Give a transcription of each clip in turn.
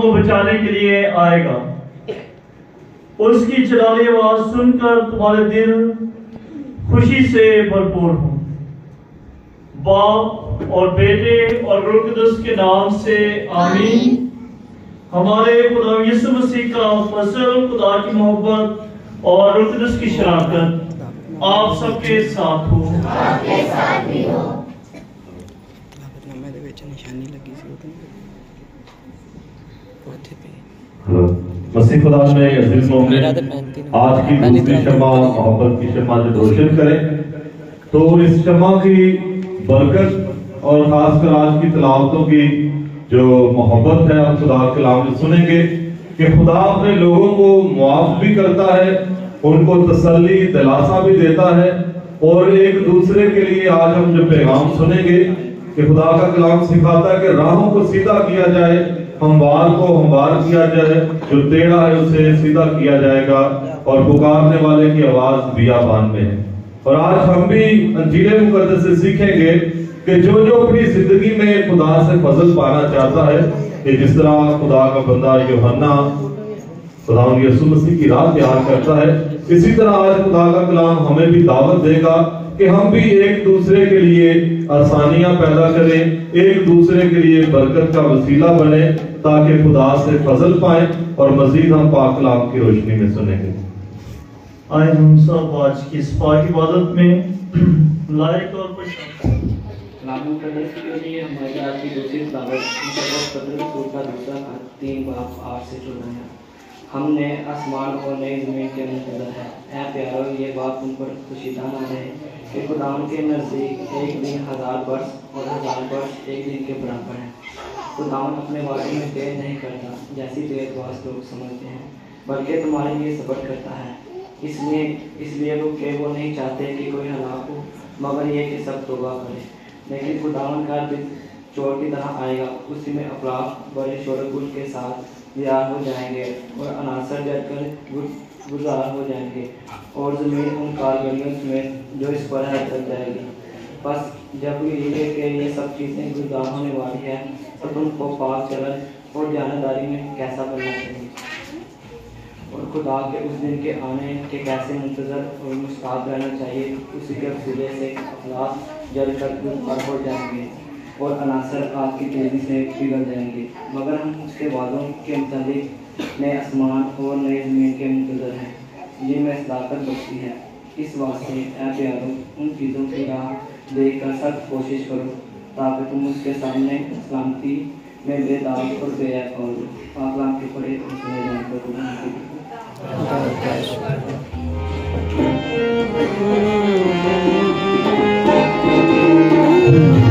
को बचाने के लिए आएगा। उसकी चिल्लाने आवाज सुनकर तुम्हारे दिल खुशी से भरपूर हो। बाप और बेटे और रूह कुदस के नाम से आमीन। हमारे खुदा यीशु मसीह का फजल, खुदा की मोहब्बत और रूह कुदस की शराकत आप सबके साथ हो। आपके साथ भी हो। मसीह खुदा में अजीज मोमिन, आज की दूसरी शम्मा मोहब्बत की शम्मा जब रोशन करें तो इस शम्मा की बरकत और खासकर आज की तिलावतों की जो मोहब्बत है हम खुदा के कलाम में सुनेंगे कि खुदा अपने लोगों को मुआफ भी करता है, उनको तसल्ली दिलासा भी देता है। और एक दूसरे के लिए आज हम जो पैगाम सुनेंगे कि खुदा का कलाम सिखाता है कि राहों को सीधा किया जाए, हमवार को हमवार किया जाए, जो टेढ़ा है उसे सीधा किया जाएगा और पुकारने वाले की आवाज बियाबान में है। और आज हम भी अंजील मुकद्दस से सीखेंगे कि जो जो अपनी जिंदगी में खुदा से फजल पाना चाहता है, कि जिस तरह खुदा का बंदा यूहन्ना खुदा यीशु मसीह की राह तैयार करता है, इसी तरह आज खुदा का कलाम हमें भी दावत देगा कि हम भी एक दूसरे के लिए आसानियां पैदा करें, एक दूसरे के लिए बरकत का वसीला बने, ताकि खुदा से फजल पाएं और मजीद हम पाक कलाम की रोशनी में सुनेंगे। आए हम सब आज की इस पाक इबादत में लायक और कलाम करने के लिए हमारी आज की दूसरी दावत का दूसरा 3 बाब 8 से 14 है। हमने आसमान और नई ज़मीन के मुंतज़र है। ऐ प्यारो, ये बात तुम पर खुशीदा ना रहे कि खुदावन के नज़दीक एक दिन 1000 वर्ष और 1000 वर्ष एक दिन के बराबर है। खुदावन अपने वादे में देर नहीं करता जैसी देरबाज लोग समझते हैं, बल्कि तुम्हारे लिए सब्र करता है। इसलिए वो नहीं चाहते कि कोई हलाक हो, मगर ये कि सब तौबा करें। लेकिन खुदावन का दिन चोर की तरह आएगा, उसी में अपराध बड़े शोरगुल के साथ ज़ियार हो जाएंगे और अनासर जलकर गुजार हो जाएंगे और ज़मीन उन कारगरियों में जो इस पर है चल जाएगी। बस जब ये सब चीज़ें गुजार होने वाली है तो तुमको पाक चलन और जानदारी में कैसा बनना चाहिए और खुदा के उस दिन के आने के कैसे मुंतज़र और मुश्ताक रहना चाहिए। उसी के वसीले से अखलाक जलकर गुजार हो जाएंगे और अनासर आग की तेज़ी से पिघल जाएंगे, मगर हम उसके वादों के मुताबिक नए आसमान और नए ज़मीन के मुंतज़र हैं जिनमें सदाकत बख्शी है। इस वास्ते ऐ प्यारो, उन चीज़ों की राह देखकर सख्त कोशिश करो ताकि तुम उसके सामने सलामती में बेदाग और बेऐब हो। पाकलाम के पढ़े और सुने जानकर Thank you.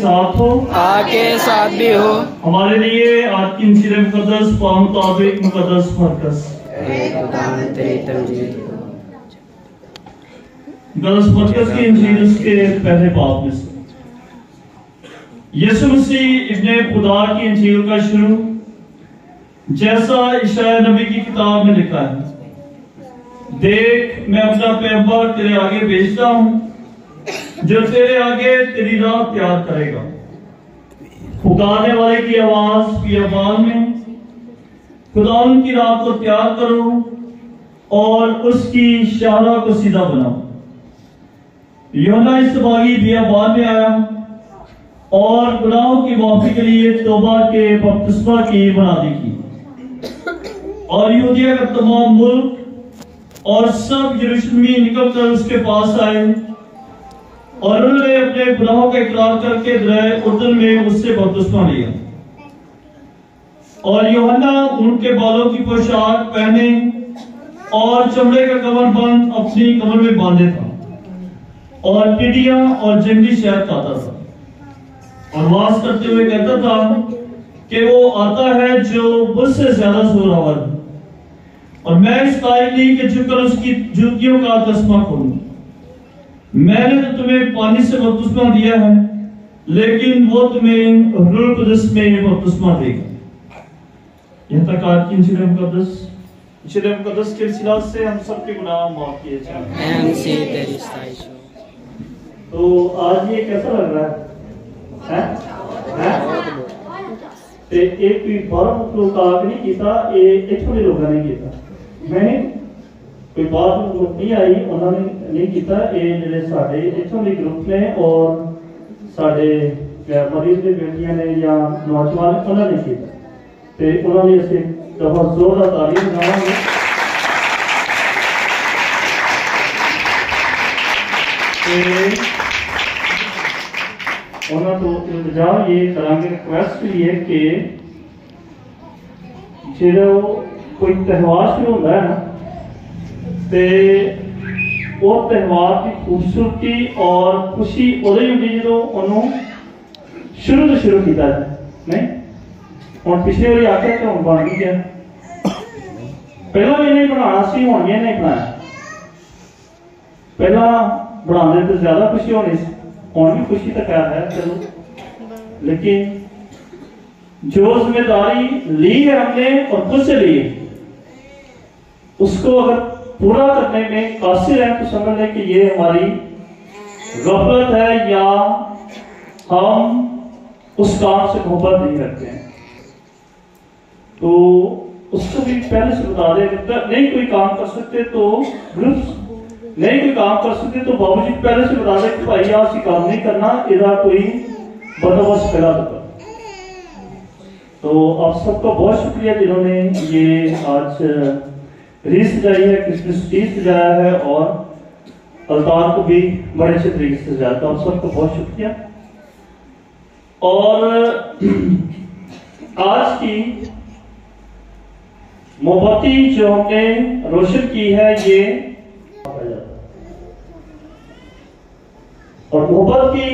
साथ हो, आपके साथ भी हो। हमारे लिए आज की इंजील मुकद्दस पाक मुताबिक मुकद्दस मरकज़ मुकद्दस मरकज़ की इंजील उसके पहले बाब में से यीशु मसीह इब्ने खुदा की इंजील का शुरू जैसा इशाया नबी की किताब में लिखा है, देख मैं अपना पैगंबर तेरे आगे भेजता हूं जो तेरे आगे तेरी राह तैयार करेगा। पुकारने वाले की आवाज बियाबान में, खुदावंद की राह को तैयार करो और उसकी शाहराह को सीधा बनाओ। यूहन्ना इस्तबागी बियाबान में आया और गुनाहों की माफी के लिए तौबा के बपतिस्मा की मुनादी की और यहूदिया का तमाम मुल्क और सब यरूशलेमी निकलकर उसके पास आए और उन्होंने अपने गुनाहों का इकरार करके दरिया उर्दन में उससे बपतिस्मा लिया। और यूहन्ना उनके बालों की पोशाक पहने और चमड़े का कमरबंद अपनी कमर में बांधे था और टिड्डियां और जंगली शहद खाता था और वास करते हुए कहता था कि वो आता है जो मुझसे ज्यादा जोरावर है और मैं इस कायल नहीं कि झुककर उसकी जूतियों का तस्मा खोलूं। मैंने तो तुम्हें पानी से बपतिस्मा दिया है, लेकिन वो तुम्हें रूह कुदस में बपतिस्मा देगा। यह तक आज की इंजील मुकद्दस के सिला से हम सबके गुनाह माफ किए जाएं। तो आज ये कैसा लग रहा है? एक भी बार लोग आग नहीं किया, एक छोटे लोगों ने किया, मैंने कोई बात नहीं आई, उन्होंने नहीं किया। ये ਜਿਹੜੇ ਸਾਡੇ ਇੱਥੋਂ ਦੇ ਗਰੁੱਪ ਨੇ ਔਰ ਸਾਡੇ ਮਰੀਜ਼ ਦੇ ਬੇਟੀਆਂ ਨੇ ਜਾਂ ਨੌਜਵਾਨ ਉਹਨਾਂ ਨੇ ਕੀਤਾ ਤੇ ਉਹਨਾਂ ਲਈ ਅਸੀਂ ਬਹੁਤ ਜ਼ੋਰਦਾਰ ਤਾਲੀਆਂ ਬਜਾਵਾਂਗੇ। ਉਹਨਾਂ ਤੋਂ ਇੰਤਜ਼ਾਮ ਇਹ ਕਰਾਂਗੇ, ਰਿਕੁਐਸਟ ਵੀ ਹੈ ਕਿ ਜਿਹੜਾ कोई त्यौहार शुरू होता है ना, तो वो त्यौहार की खूबसूरती और खुशी उदो ही होती जो उन्होंने शुरू तो शुरू किया नहीं। हम पिछले बार आखिर तो हम बन गया, पहला भी नहीं बनाना सी, हम ये नहीं बनाया। पहला बनाने तो ज्यादा खुशी होनी सी, हम भी खुशी तो क्या है चलो, लेकिन जो जिम्मेदारी ली है हमने और खुद से ली है उसको अगर पूरा करने में कासिर है तो समझ लें कि ये हमारी गफलत है या हम उस काम से मोहब्बत नहीं रखते हैं। तो उसको भी पहले से बता दें, नहीं कोई काम कर सकते तो ग्रुप्स नहीं कोई काम कर सकते तो बाबूजी पहले से बता दें कि भाई आज ये काम नहीं करना, इधर कोई बंदोबस्त करा देगा। तो आप सबका बहुत शुक्रिया जिन्होंने ये आज रीत सजाई है, क्रिसमस ट्री सजाया है और अल्तार को भी बड़े अच्छे तरीके से सजाया। तो आप सबको बहुत शुक्रिया। और आज की मोमबत्ती जो हमने रोशन की है ये और मोहब्बत की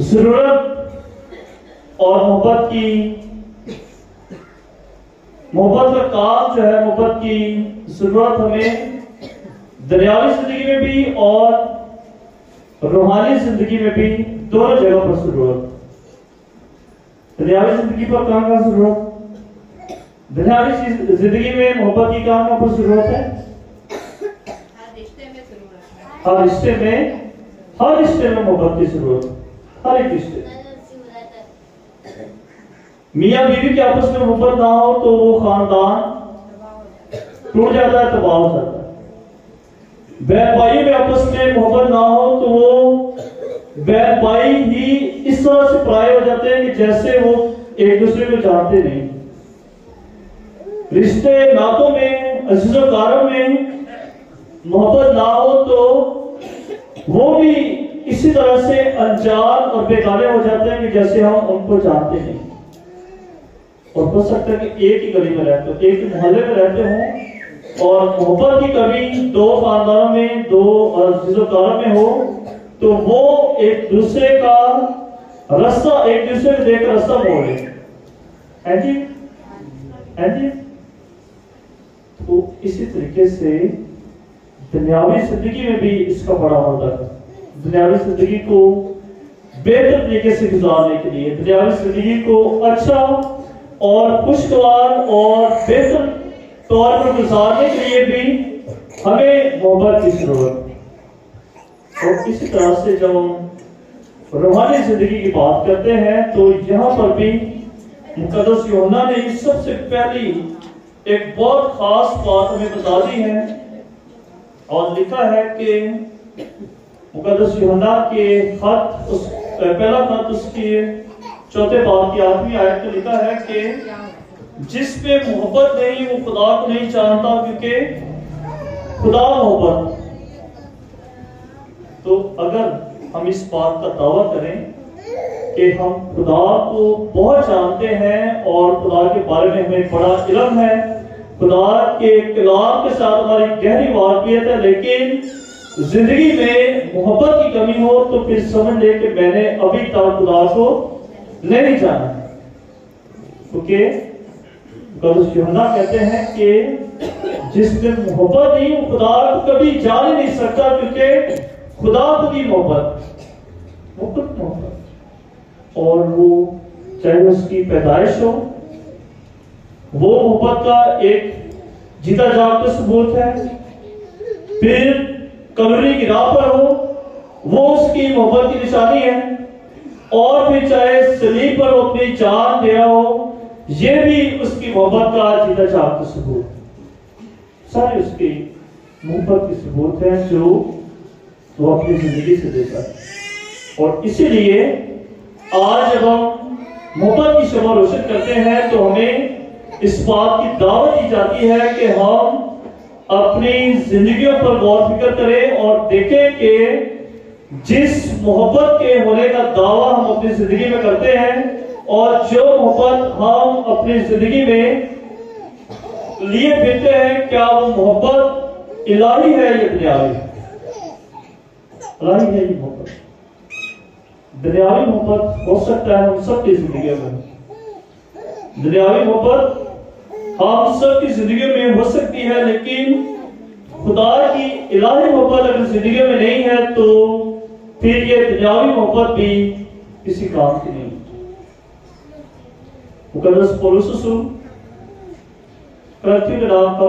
जरूरत और मोहब्बत का काम जो है, मोहब्बत की जरूरत हमें दुनियावी जिंदगी में भी और रूहानी जिंदगी में भी दोनों जगह पर जरूरत। दुनियावी जिंदगी पर कहां जरूरत? दुनियावी जिंदगी में मोहब्बत की कहां पर जरूरत है? हर रिश्ते में मोहब्बत की जरूरत, हर एक रिश्ते। मियाँ बीवी के आपस में मोहब्बत ना हो तो वो खानदान टूट जाता है, तबाह हो जाता है। बहन भाइयों के आपस में मोहब्बत ना हो तो वो बहन भाई ही इस तरह से पराये हो जाते हैं कि जैसे वो एक दूसरे को जानते नहीं। रिश्ते नातों में, अज़ीज़ों-कारों में मोहब्बत ना हो तो वो भी इसी तरह से अनजान और बेगाने हो जाते हैं कि जैसे हम उनको जानते नहीं। और हो सकता है कि एक ही गली में रहते हो, एक ही मोहल्ले में रहते हो और मोहब्बत की कमी दो खानदानों में, दो अज़ीज़ों-कारों में हो तो वो एक दूसरे का रास्ता, एक दूसरे को देख रास्ता मोड़े। है जी, है जी। तो इसी तरीके से दुनियावी जिंदगी में भी इसका बड़ा होता है। दुनियावी जिंदगी को बेहतर तरीके से गुजारने के लिए, दुनियावी जिंदगी को अच्छा और खुशगवार और बेहतर तौर पर गुजारने के लिए भी हमें मोहब्बत की जरूरत है। और इसी तरह से जब हम रूहानी जिंदगी की बात करते हैं तो यहाँ पर भी मुकद्दस यूहन्ना ने सबसे पहली एक बहुत खास बात हमें बता दी है और लिखा है कि मुकद्दस यूहन्ना के खत, उस पहला खत उसके 4 बाब की 8वीं आयत में लिखा है कि जिस पे मोहब्बत नहीं वो खुदा को नहीं जानता, क्योंकि खुदा मोहब्बत। तो अगर हम इस बात का दावा करें कि हम खुदा को बहुत जानते हैं और खुदा के बारे में हमें बड़ा इल्म है, खुदा के कलाम के साथ हमारी गहरी वाकफियत है, लेकिन जिंदगी में मोहब्बत की कमी हो तो फिर समझ ले कि मैंने अभी तक खुदा को नहीं जाना। क्योंकि यूहन्ना कहते हैं कि जिसमें मोहब्बत नहीं वो खुदा को कभी जान ही नहीं सकता, क्योंकि खुदा खुद ही मोहब्बत और वो चाहे उसकी पैदाइश हो, वो मोहब्बत का एक जीता जागता सबूत है। फिर कलवरी की राह पर हो, वो उसकी मोहब्बत की निशानी है। और फिर चाहे सलीब पर वो अपनी जान दे रहा हो, ये भी उसकी मोहब्बत का जीता जागता सबूत। सारे उसकी मोहब्बत की सबूत है जो वो अपनी जिंदगी से देता है। और इसीलिए आज जब हम मोहब्बत की शमा रोशन करते हैं तो हमें इस बात की दावत दी जाती है कि हम अपनी जिंदगियों पर गौर फिक्र करें और देखें कि जिस मोहब्बत के होने का दावा हम अपनी जिंदगी में करते हैं और जो मोहब्बत हम अपनी जिंदगी में लिए फिरते हैं, क्या वो मोहब्बत इलाही है या दुनियावी? इलाही है ये मोहब्बत। दुनियावी मोहब्बत हो सकता है हम सबकी जिंदगी में, दुनियावी मोहब्बत हम सबकी जिंदगी में हो सकती है, लेकिन खुदा की इलाही मोहब्बत अगर जिंदगी में नहीं है तो फिर ये दुनियावी मोहब्बत भी किसी काम की नहीं। मुकद्दस पौलुस रसूल करंथियों के नाम का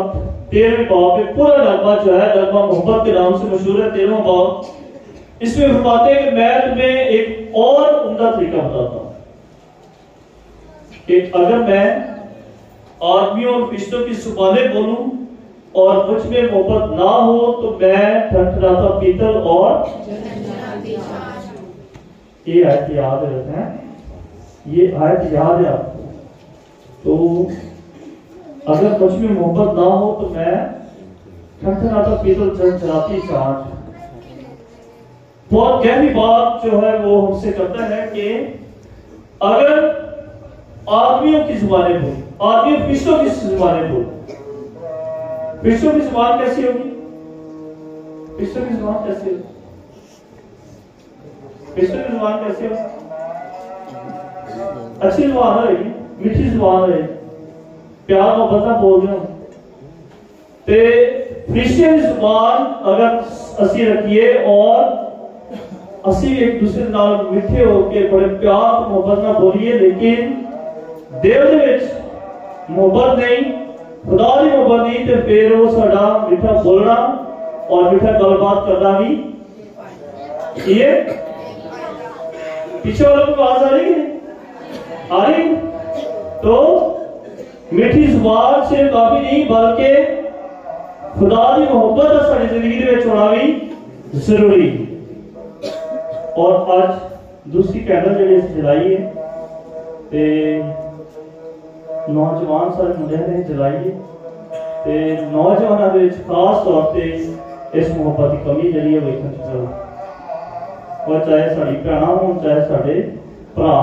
13वें बाब में पूरा नगमा जो है, नगमा मोहब्बत के नाम से मशहूर है, 13वां बाब, इसमें फरमाते हैं कि मैं तुम्हें एक और उम्दा तरीका बताता हूं कि अगर मैं आदमियों और फरिश्तों की जुबानें बोलूं और मुझ में मोहब्बत ना हो तो मैं ठठराता पीतल और ये आयत याद रहते हैं, ये आयत याद है आपको। तो अगर मुझ में मोहब्बत ना हो तो मैं ठठराता पीतल झरझराती चाट। बहुत गहरी बात जो है वो हमसे करता है कि अगर आदमियों की जुबानें बोल, आदमी फरिश्तों की जुबानें बोल, फरिश्तों की जुबान कैसी होगी? फरिश्तों की जुबान कैसी होगी? फरिश्तों की जुबान कैसी होगी? अच्छी जुबान रहेगी, मीठी जुबान रहेगी, प्यार मोहब्बत बोल रहे हो। ते फरिश्ते की जुबान अगर असी रखिए और असी एक दूसरे नाल मिठे होके बड़े प्यार मोहब्बत ना बोलिए, लेकिन देव दे विच मोहब्बत नहीं, खुदा की मोहब्बत नहीं, तो फिर वो साडा मीठा बोलना और मीठा गलबात करना भी ये पीछे वालों को आवाज आ रही है, आ रही? तो मीठी जुबान से काफी नहीं, बल्कि खुदा की मोहब्बत साडी जिंदगी दे विच होना भी जरूरी। और आज दूसरी कैंडल जी जलाई है, ते नौजवान सारे मुंडे ने जलाई है, ते नौजवानों के खास तौर पर इस मोहब्बत की कमी जी है वेखने चलो, और चाहे साड़ी भैन हो चाहे साडे भरा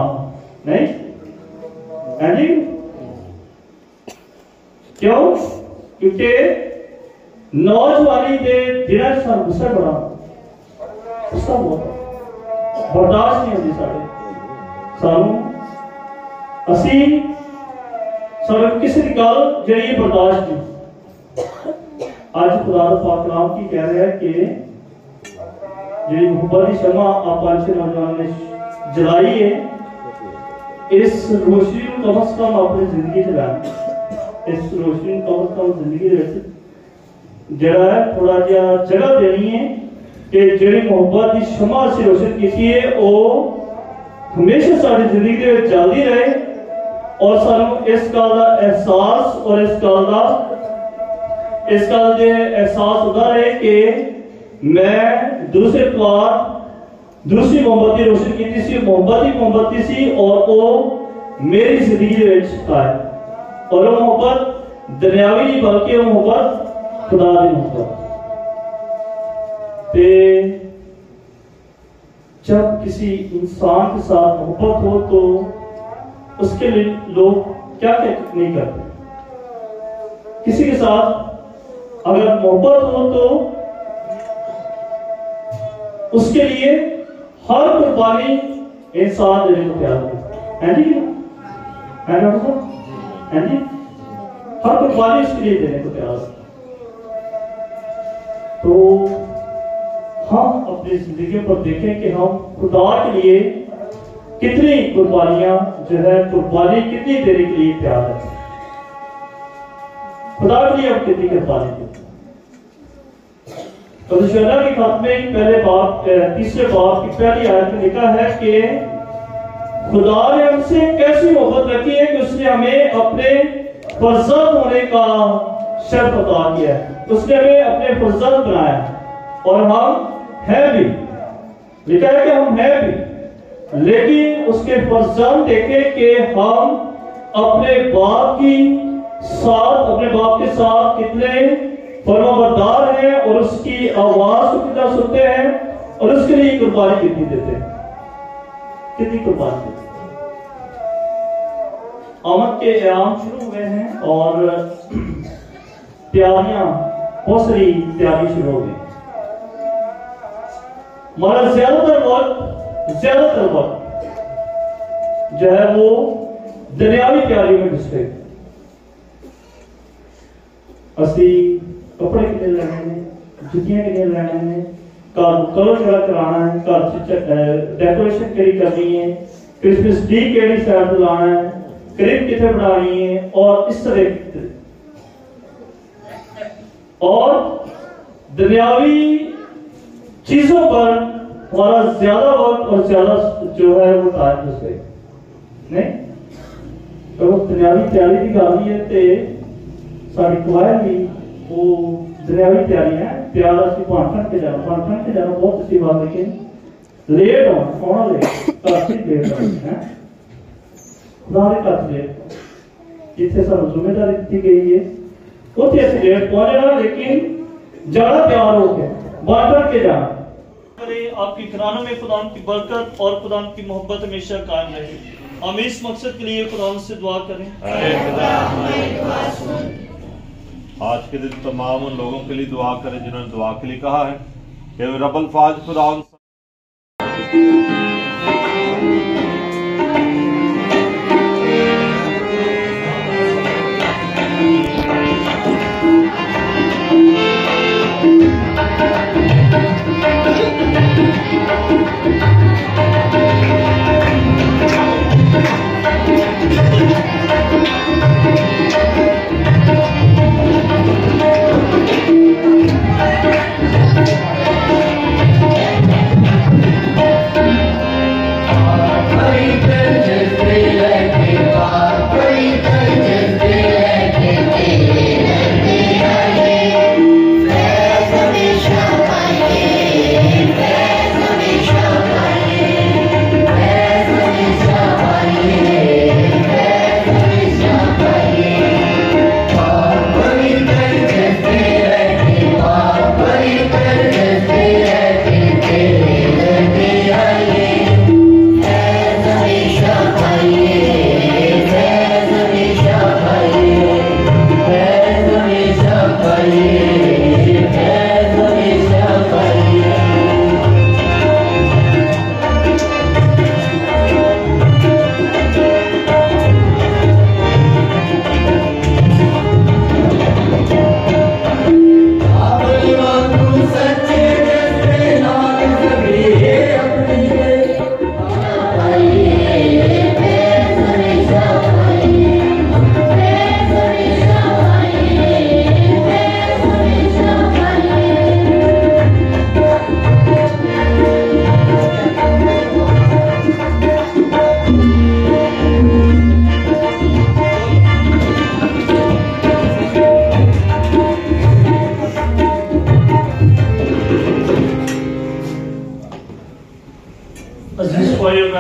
नहीं है जी। क्यों? क्योंकि नौजवानी के दिनों गुस्सा बड़ा, गुस्सा बहुत बर्दाश्त नहीं होती सानू असी सानू किसी की गल जी बर्दाश्त नहीं। अज खुदा पाक कलाम की कह रहा है कि जी मुहब्बत की शमा आप नौजवान ने जलाई है, इस रोशनी को कम से कम अपनी जिंदगी च लाना, इस रोशनी को कम से कम जिंदगी जड़ा है थोड़ा जहा जगह देनी है कि जी मुहब्बत की शमा से रोशन की है वो हमेशा सारी जिंदगी में चलती रहे और सानू इस गल का एहसास और इस गल का एहसास होता रहे कि मैं दूसरी मोहब्बत की रोशन की सी, मोहब्बत सी और वो मेरी जिंदगी में है और वो मोहब्बत दुनियावी नहीं बल्कि वो मोहब्बत खुदा की मोहब्बत। जब किसी इंसान के साथ मोहब्बत हो तो उसके लिए लोग क्या क्या नहीं करते। किसी के साथ अगर मोहब्बत हो तो उसके लिए हर कुर्बानी इंसान देने को तैयार है जी, है जी, हर कुर्बानी उसके लिए देने को तैयार है। तो हम अपनी जिंदगी पर देखें कि हम खुदा के लिए कितनी कुर्बानियां जो है कुर्बानी कितनी देने के लिए तैयार है। खुदा के लिए हम कितनी कुर्बानी देते। तो यूहन्ना के खत में पहले बाब तीसरे बाब की पहली आयत में लिखा है कि खुदा ने हमसे कैसी मोहब्बत रखी है कि उसने हमें अपने फर्जंद होने का शर्त अता किया है, उसने हमें अपने फर्जंद बनाया और हम हैं भी, लिखा है कि हम हैं भी, लेकिन उसके फर्जंद देखें कि हम अपने बाप के साथ कितने फरमाबरदार हैं और उसकी आवाज को कितना सुनते हैं और उसके लिए कुर्बानी कितनी देते हैं, कितनी कुर्बानी देते हैं। आमद के एयाम शुरू हुए हैं और तैयारियां बहुत सारी तैयारी शुरू हो गई। हमारा ज्यादातर वक्त जो है वो दुनियावी तैयारी में घुस गए। असी कपड़े कितने लेने ने, जुतियां कितने लेने ने, कलर केड़ा कराना है, घर डेकोरेशन केड़ी करनी है, क्रिसमस ट्री केड़ी साइड पे लाना है, क्रिब कितने बनानी है और इस तरह और दुनियावी चीजों पर हमारा ज्यादा वक्त और ज्यादा जो है वो टाइम घुस गए नहीं। तो दुनियावी तैयारी की गल है तो साड़ी कवायद भी वो दुनियावी तैयारी है। प्यार असं भांठन के जाना बहुत अच्छी बात, लेकिन लेट आना लेट लेट है खुदा के घर लेट जिथे सानू जिम्मेदारी दी गई है उत्थे असं लेट पहुंचना, लेकिन ज्यादा तैयार होकर भांठन के जाना। आपकी घरानों में खुदा की बरकत और खुदा की मोहब्बत हमेशा कायम रहे। हम इस मकसद के लिए खुदा से दुआ करें। आज के दिन तमाम उन लोगों के लिए दुआ करें जिन्होंने दुआ के लिए कहा है कि रब्बुल फाज खुदा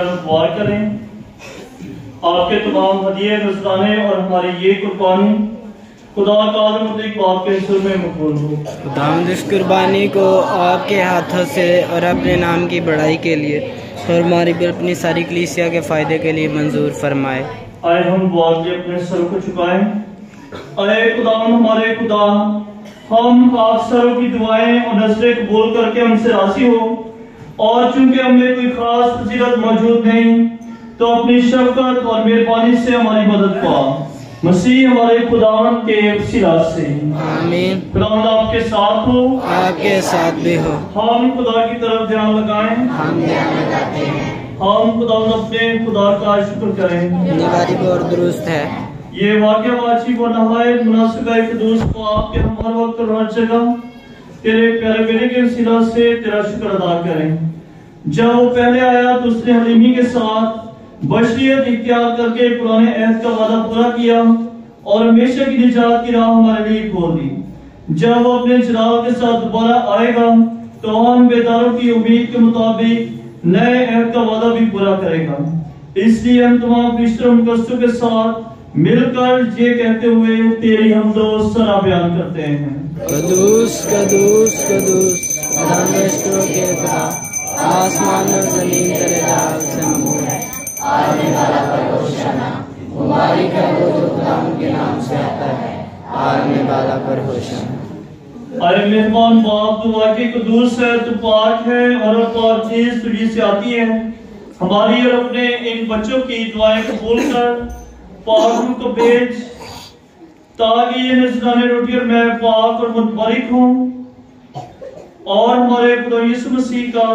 कर दुआ करें। आपके तमाम हदिये नजराने और हमारी ये कुर्बानी खुदा का आज़मतुल बाप के हुज़ूर में मकबूल हो। खुदावंद इस कुर्बानी को आपके हाथों से और अपने नाम की बड़ाई के लिए और हमारी भी अपनी सारी कलीसिया के फायदे के लिए मंजूर फरमाए। आए हम दुआ के अपने सर को झुकाएं। आए खुदावंद हमारे खुदा, हम आप सरों की दुआएं और नज़रें कबूल करके हमसे राजी हो, और चूंकि हमें कोई खास फजीलत मौजूद नहीं तो अपनी शफकत और मेहरबानी से हमारी मदद पा मसीह हमारे खुदावंद के वसीला से। आमीन। खुदावंद आपके साथ हो, आपके साथ भी हो। हम खुदा की तरफ ध्यान लगाएं। हम ध्यान लगाते हैं। हम खुदावंद अपने खुदा का शुक्र करें। वाजिब और दुरुस्त है। ये वाक़या वाजिब और नहायत मुनासिब है कि दोस्त को आपके हम हर वक्त और हर जगह तेरे प्यारे बेटे के वसीला से तेरा शुक्र अदा करें। जब वो पहले आया तो उसने हलीमी के साथ बशरियत इख्तियार करके पुराने अहद का वादा पूरा किया और हमेशा की निजात की राह हमारे लिए खोल दी। जब वो अपने जलाल के साथ दोबारा आएगा तो हम बेदारों की उम्मीद के मुताबिक नए अहद का वादा भी पूरा करेगा। इसलिए हम तमाम फरिश्तों मुकद्दसों के साथ मिलकर ये कहते हुए तेरी हम दो सना बयान करते हैं। कदूस कदूस कदूस खुदावंद के खुदा, आसमान और जमीन तेरे जलाल से ममलूक है। आने वाला पर होशाना, मुबारक है वो जो खुदावंद के नाम से आता है। आने वाला पर होशाना। अरे मेहमान बाप, तू वाकई कदूस है, तू पाक है और पाक चीज तुझी से आती है। हमारी और अपने इन बच्चों की दुआएं कबूल कर, पाक को भेज ताकि ये नजराने रोटी और मैं पाक और मुबारक हूँ और हमारे खुदा यीशु मसीह का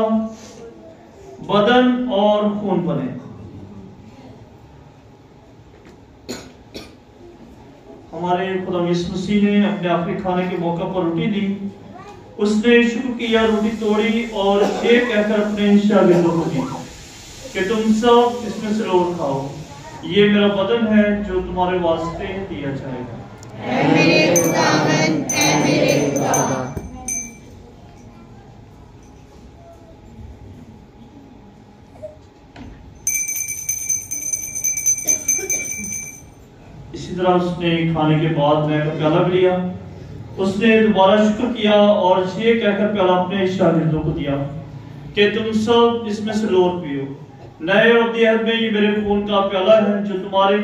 बदन और खून बने। हमारे खुदा यीशु मसीह ने अपने आखिरी खाने के मौका पर रोटी दी, उसने शुक्र किया, रोटी तोड़ी और ये कहकर अपने शागिर्दों को दी कि तुम सब इसमें से लो खाओ, ये मेरा बदन है जो तुम्हारे वास्ते दिया जाएगा। ऐ मेरे खुदावंद, ऐ मेरे खुदा। इसी तरह उसने खाने के बाद मैं प्याला भी लिया, उसने दोबारा शुक्र किया और ये कहकर प्याला अपने शागिर्दों को दिया कि तुम सब इसमें से लो पियो, नए और अहद में ये मेरे खून का प्याला है जो तुम्हारे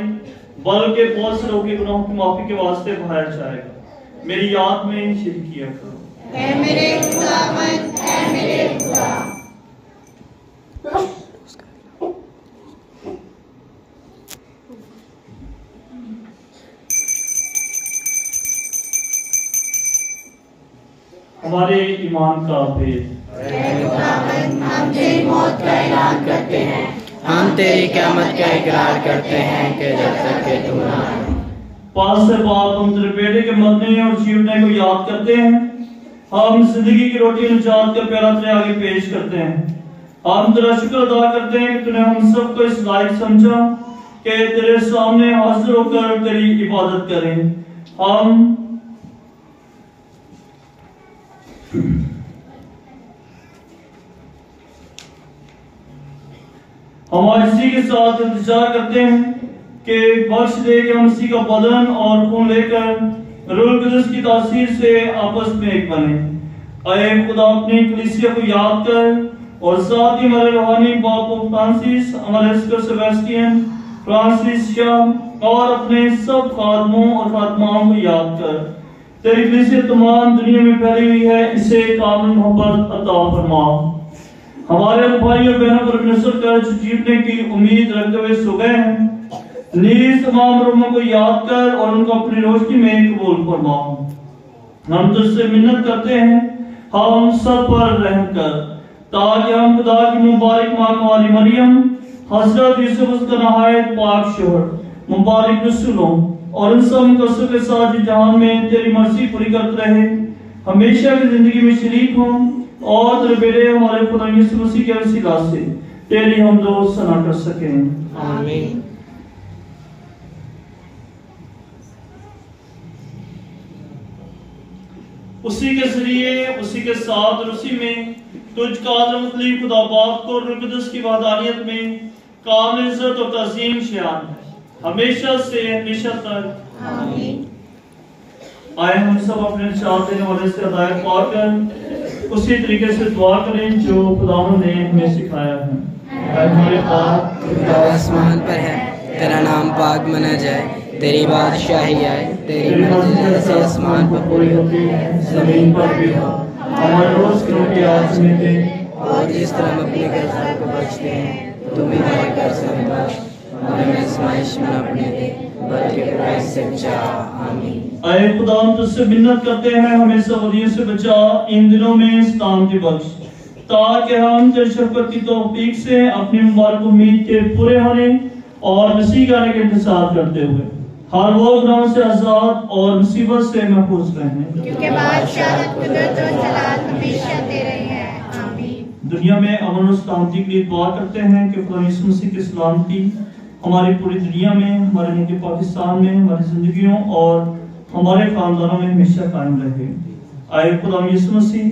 बल्कि बहुत से लोगों के गुनाहों की माफी के वास्ते बहाया जाएगा। मेरी याद में शिरक किया करो। ऐ मेरे खुदावंद, ऐ मेरे खुदा। हमारे ईमान का भेद। हम तेरी मौत का ऐलान करते हैं, हम तेरी क़यामत का इकरार करते हैं कि जब तक कि तू ना आए। पास से बाप, हम तेरे बेटे के मरने और जीवने को याद करते हैं। हम जिंदगी की रोटी निजात का प्याला तेरे आगे पेश करते हैं। हम तेरा शुक्र अदा करते हैं कि तूने हम सबको इस लायक समझा कि तेरे सामने हाजिर होकर तेरी इबादत करें। हम इसी के साथ इंतजार करते हैं कि बख्श दे कि हम इसी का बदन और खून लेकर रूह कुदस की तासीर से आपस में एक बने। ऐ खुदा, अपनी कलीसिया को याद कर और साथ ही हमारे रूहानी बाप फ्रांसिस, हमारे सेबेस्टियन, फ्रांसिस शाह और अपने सब खादमों और खादमाओं को याद कर। तेरी कलीसिया तमाम दुनिया में फैली हुई है, इसे कामिल मोहब्बत अता फरमा। हमारे भाई और बहनों पर नजर कर जो जीवने की उम्मीद रखते हुए सो गए हैं, नीज तमाम रूहों को याद कर और उनको अपनी रोशनी में कबूल फरमा। हम तुझसे मिन्नत करते हैं, हम सब पर रहम कर, ताकि हम खुदा की मुबारक मां कुंवारी मरियम, हजरत यूसुफ उसका नहायत पाक शोहर, मुबारक रसूलों और उन सब मुकद्दसों के साथ जो जहान में तेरी मर्जी पूरी करते रहे, हमेशा की जिंदगी में शरीक हों और तेरे बेटे हमारे खुदा यीशु मसीह के वसीला से तेरी हम दो सना कर सकें। आमीन। उसी के जरिए, उसी के साथ और उसी में तुझका आज़मतुल खुदा बाप को रूह कुदस की वहदानियत में काबिल इज्जत और तज़ीम शान हमेशा से हमेशा तक। आमीन। आए हम सब अपने चाहते देने वाले से हिदायत पाकर उसी तरीके से दुआ करें जो खुदा ने हमें सिखाया है। ऐ हमारे पाक जो आसमान पर है, तेरा नाम पाक मना जाए, तेरी बादशाही आए, तेरी मर्जी जैसे आसमान पर पूरी होती है जमीन पर भी हो। हमारे रोज की रोटी आज हमें दे, और जिस तरह हम अपने कर्जदार को बख्शते हैं, तुम भी हमारे कर्ज हमें बख्श, हमें आजमाइश में न पड़ने दे, बल्कि बुराई से बचा। आमीन। ऐ खुदा हम तुझसे मिन्नत करते हैं, हमें सवालियों से बचा, इन दिनों में सलामती बख्श, ताकि हम तेरी शफ़क़त की तौफीक से अपनी मुबारक उम्मीद के पूरे होने और मसीह के आने का इंतजार करते हुए हर वो गुनाहों से आजाद और मुसीबत से महफूज रहें, क्योंकि बादशाहत, कुदरत और जलाल हमेशा तेरे हैं। आमीन। दुनिया में अमन और सलामती के लिए दुआ करते हैं कि खुदा यीशु मसीह की सलामती हमारी पूरी दुनिया में, हमारे मुल्क पाकिस्तान में, हमारी जिंदगियों और हमारे खानदानों में हमेशा कायम रहे। आए खुदा यीशु मसीह,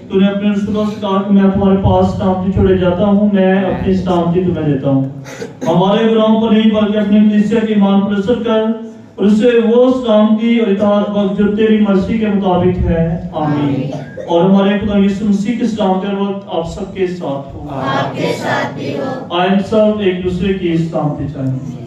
तूने अपने रसूलों से कहा कि मैं तुम्हारे पास सलामती छोड़े जाता हूँ, मैं अपनी सलामती तुम्हें देता हूँ। हमारे गुनाहों पर नहीं बल्कि अपने कलीसिया के ईमान पर असर कर और उससे वो सलामती और इताअत बख्श जो तेरी मर्जी के मुताबिक है। आमीन। और हमारे खुदा यीशु मसीह की सलामती और वक्त आप सबके साथ हो, आपके साथ भी हो। आए सब एक दूसरे की सलामती चाहें।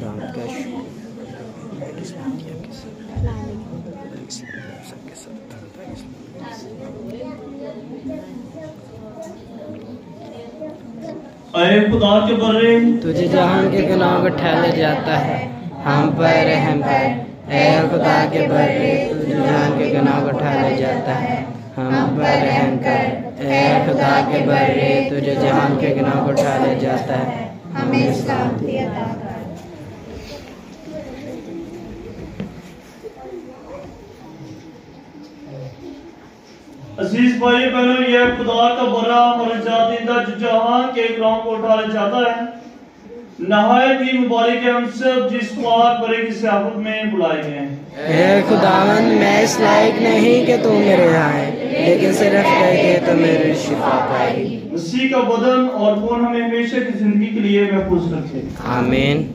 ऐ खुदा के बर्रे, तुझे जहां के गुनाहों को ठहर जाता है, हम पर रहम कर। ऐ खुदा के बर्रे, तुझे जहां के गुनाहों को ठहर जाता है, हम पर रहम कर। ऐ खुदा के बर्रे, तुझे जहां के गुनाहों को ठहर जाता है, हमें सलामती अता कर। अजीज भाई बहनों, यह खुदा का बड़ा मरजादीदा जो जहां के गुनाहों को उठा ले जाता है, नहायत ही मुबारक है हम सब जिस पाक बरे की सियाफत में बुलाए गए हैं। हे खुदावन, मैं इस लायक नहीं कि तू मेरे यहाँ आए, लेकिन सिर्फ कह के तो मेरी शिफा पाएगी। मसीह का बदन और खून हमें हमेशा की जिंदगी के लिए महफूज रखे। आमीन।